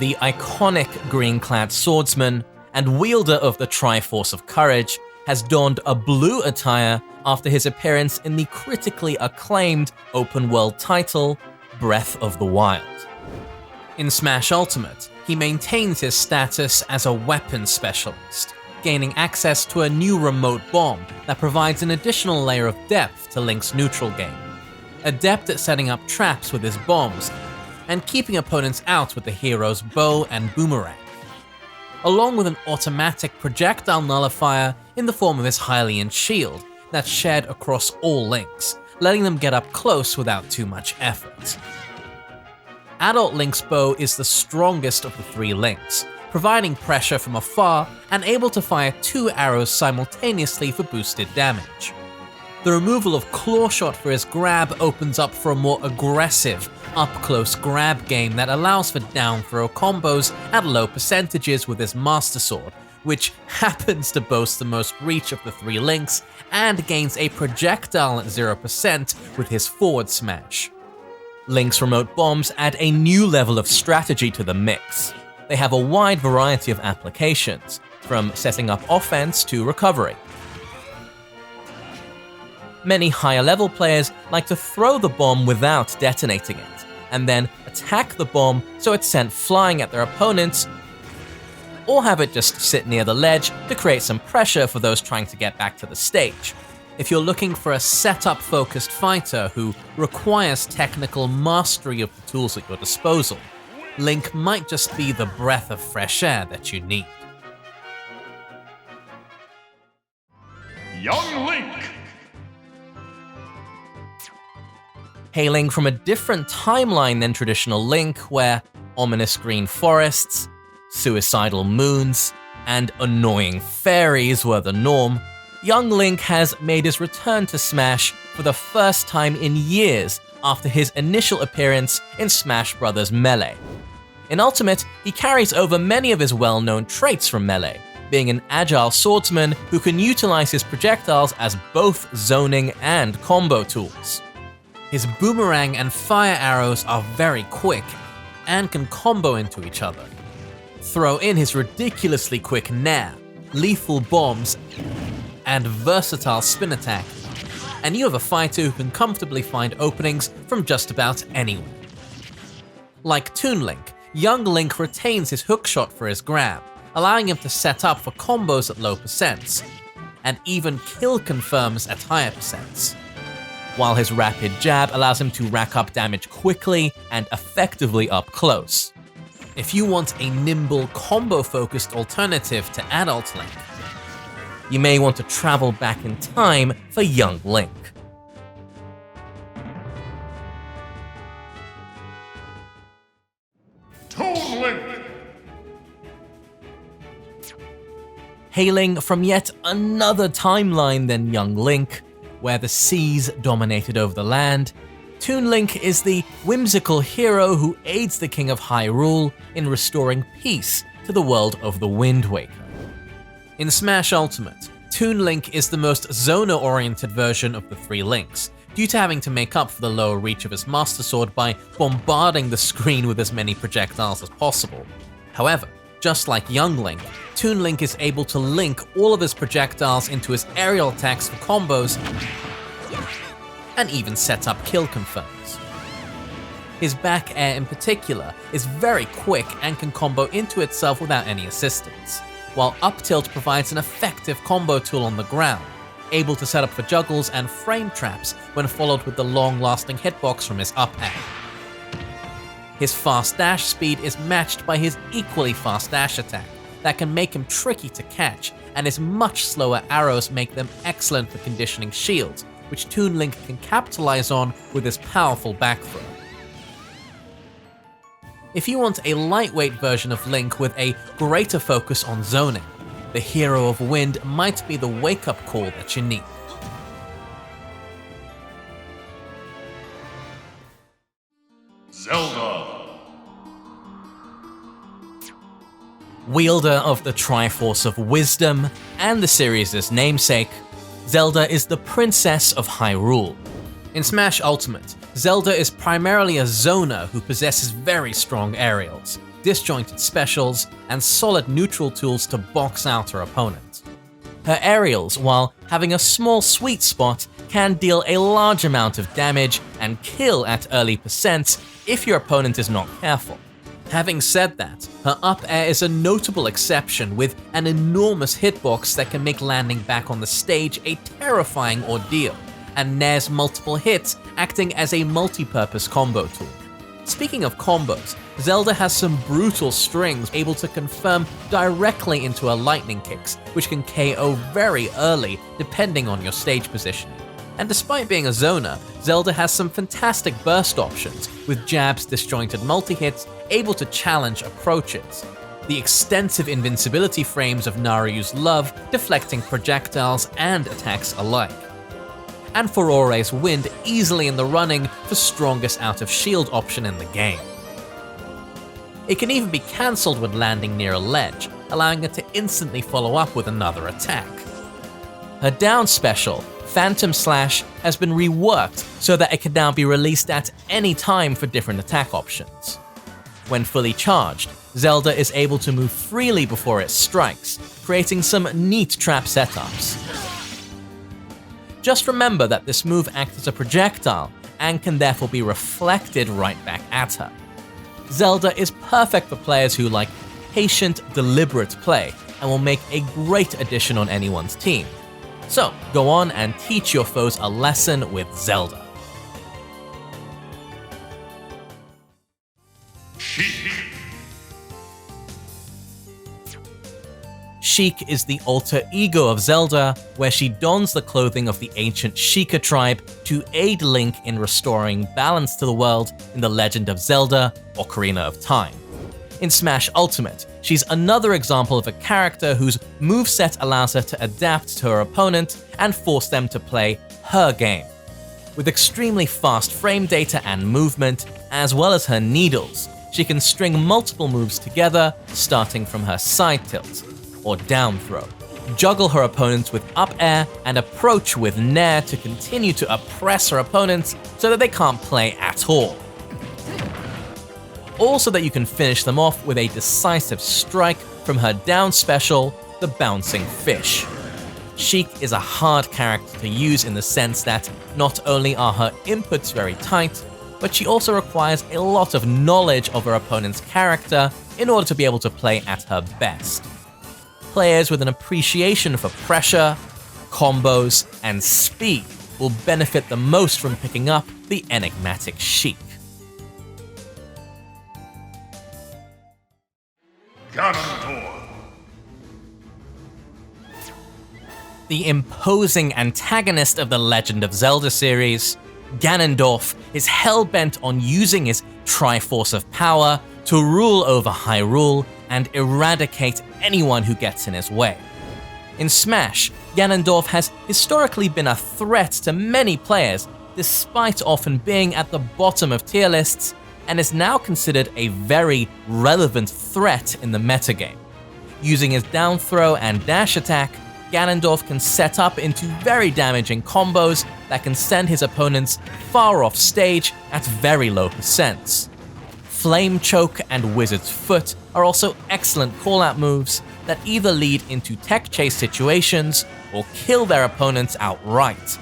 the iconic green-clad swordsman and wielder of the Triforce of Courage, has donned a blue attire after his appearance in the critically acclaimed open-world title, Breath of the Wild. In Smash Ultimate, he maintains his status as a weapons specialist, gaining access to a new remote bomb that provides an additional layer of depth to Link's neutral game. Adept at setting up traps with his bombs, and keeping opponents out with the hero's bow and boomerang, along with an automatic projectile nullifier in the form of his Hylian shield that's shared across all Links, letting them get up close without too much effort. Adult Link's bow is the strongest of the three Links, providing pressure from afar and able to fire 2 arrows simultaneously for boosted damage. The removal of Claw Shot for his grab opens up for a more aggressive, up-close grab game that allows for down throw combos at low percentages with his Master Sword, which happens to boast the most reach of the three Links and gains a projectile at 0% with his forward smash. Link's remote bombs add a new level of strategy to the mix. They have a wide variety of applications, from setting up offense to recovery. Many higher level players like to throw the bomb without detonating it, and then attack the bomb so it's sent flying at their opponents, or have it just sit near the ledge to create some pressure for those trying to get back to the stage. If you're looking for a setup-focused fighter who requires technical mastery of the tools at your disposal, Link might just be the breath of fresh air that you need. Young Link! Hailing from a different timeline than traditional Link, where ominous green forests, suicidal moons, and annoying fairies were the norm, young Link has made his return to Smash for the first time in years after his initial appearance in Smash Bros. Melee. In Ultimate, he carries over many of his well-known traits from Melee, being an agile swordsman who can utilize his projectiles as both zoning and combo tools. His boomerang and fire arrows are very quick and can combo into each other. Throw in his ridiculously quick nair, lethal bombs, and versatile spin attack, and you have a fighter who can comfortably find openings from just about anywhere. Like Toon Link, young Link retains his hookshot for his grab, allowing him to set up for combos at low percents, and even kill confirms at higher percents, while his rapid jab allows him to rack up damage quickly and effectively up close. If you want a nimble, combo-focused alternative to Adult Link, you may want to travel back in time for young Link. Toon Link! Hailing from yet another timeline than young Link, where the seas dominated over the land, Toon Link is the whimsical hero who aids the King of Hyrule in restoring peace to the world of the Wind Waker. In Smash Ultimate, Toon Link is the most zoner-oriented version of the three Links, due to having to make up for the lower reach of his Master Sword by bombarding the screen with as many projectiles as possible. However, just like young Link, Toon Link is able to link all of his projectiles into his aerial attacks for combos, and even set up kill confirms. His back air in particular is very quick and can combo into itself without any assistance, while up tilt provides an effective combo tool on the ground, able to set up for juggles and frame traps when followed with the long-lasting hitbox from his up air. His fast dash speed is matched by his equally fast dash attack that can make him tricky to catch, and his much slower arrows make them excellent for conditioning shields, which Toon Link can capitalize on with his powerful back throw. If you want a lightweight version of Link with a greater focus on zoning, the Hero of Wind might be the wake-up call that you need. Zelda! Wielder of the Triforce of Wisdom and the series' namesake, Zelda is the Princess of Hyrule. In Smash Ultimate, Zelda is primarily a zoner who possesses very strong aerials, disjointed specials, and solid neutral tools to box out her opponent. Her aerials, while having a small sweet spot, can deal a large amount of damage and kill at early percents if your opponent is not careful. Having said that, her up air is a notable exception, with an enormous hitbox that can make landing back on the stage a terrifying ordeal, and Nair's multiple hits acting as a multi-purpose combo tool. Speaking of combos, Zelda has some brutal strings able to confirm directly into her lightning kicks, which can KO very early depending on your stage positioning. And despite being a zoner, Zelda has some fantastic burst options, with jabs, disjointed multi-hits able to challenge approaches. The extensive invincibility frames of Naryu's Love deflecting projectiles and attacks alike. And Furore's Wind easily in the running for strongest out of shield option in the game. It can even be cancelled when landing near a ledge, allowing it to instantly follow up with another attack. Her down special, Phantom Slash, has been reworked so that it can now be released at any time for different attack options. When fully charged, Zelda is able to move freely before it strikes, creating some neat trap setups. Just remember that this move acts as a projectile and can therefore be reflected right back at her. Zelda is perfect for players who like patient, deliberate play and will make a great addition on anyone's team. So go on and teach your foes a lesson with Zelda. Sheik is the alter ego of Zelda, where she dons the clothing of the ancient Sheikah tribe to aid Link in restoring balance to the world in The Legend of Zelda: Ocarina of Time. In Smash Ultimate, she's another example of a character whose moveset allows her to adapt to her opponent and force them to play her game. With extremely fast frame data and movement, as well as her needles, she can string multiple moves together, starting from her side tilt, or down throw, juggle her opponents with up air, and approach with Nair to continue to oppress her opponents so that they can't play at all. Also that you can finish them off with a decisive strike from her down special, the Bouncing Fish. Sheik is a hard character to use in the sense that not only are her inputs very tight, but she also requires a lot of knowledge of her opponent's character in order to be able to play at her best. Players with an appreciation for pressure, combos, and speed will benefit the most from picking up the enigmatic Sheik. Ganondorf. The imposing antagonist of the Legend of Zelda series, Ganondorf is hell-bent on using his Triforce of Power to rule over Hyrule and eradicate anyone who gets in his way. In Smash, Ganondorf has historically been a threat to many players, despite often being at the bottom of tier lists, and is now considered a very relevant threat in the metagame. Using his down throw and dash attack, Ganondorf can set up into very damaging combos that can send his opponents far off stage at very low percents. Flame Choke and Wizard's Foot are also excellent callout moves that either lead into tech chase situations or kill their opponents outright.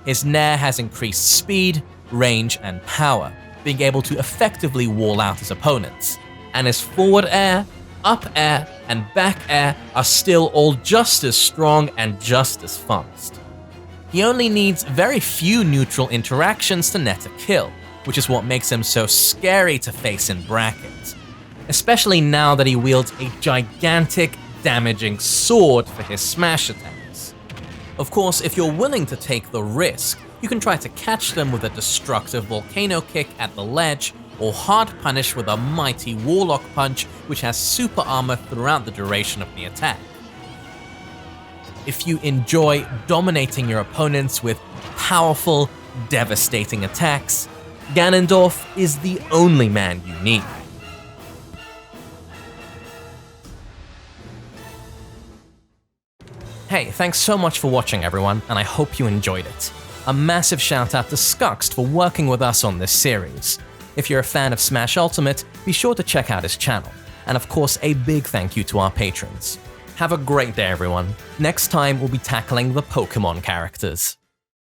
His Nair has increased speed, range, and power, being able to effectively wall out his opponents, and his forward air, up air, and back air are still all just as strong and just as fast. He only needs very few neutral interactions to net a kill, which is what makes him so scary to face in brackets, especially now that he wields a gigantic, damaging sword for his smash attacks. Of course, if you're willing to take the risk, you can try to catch them with a destructive volcano kick at the ledge, or hard punish with a mighty warlock punch which has super armor throughout the duration of the attack. If you enjoy dominating your opponents with powerful, devastating attacks, Ganondorf is the only man you need. Hey, thanks so much for watching everyone, and I hope you enjoyed it. A massive shout out to Skuxxed for working with us on this series. If you're a fan of Smash Ultimate, be sure to check out his channel. And of course, a big thank you to our patrons. Have a great day, everyone. Next time, we'll be tackling the Pokemon characters.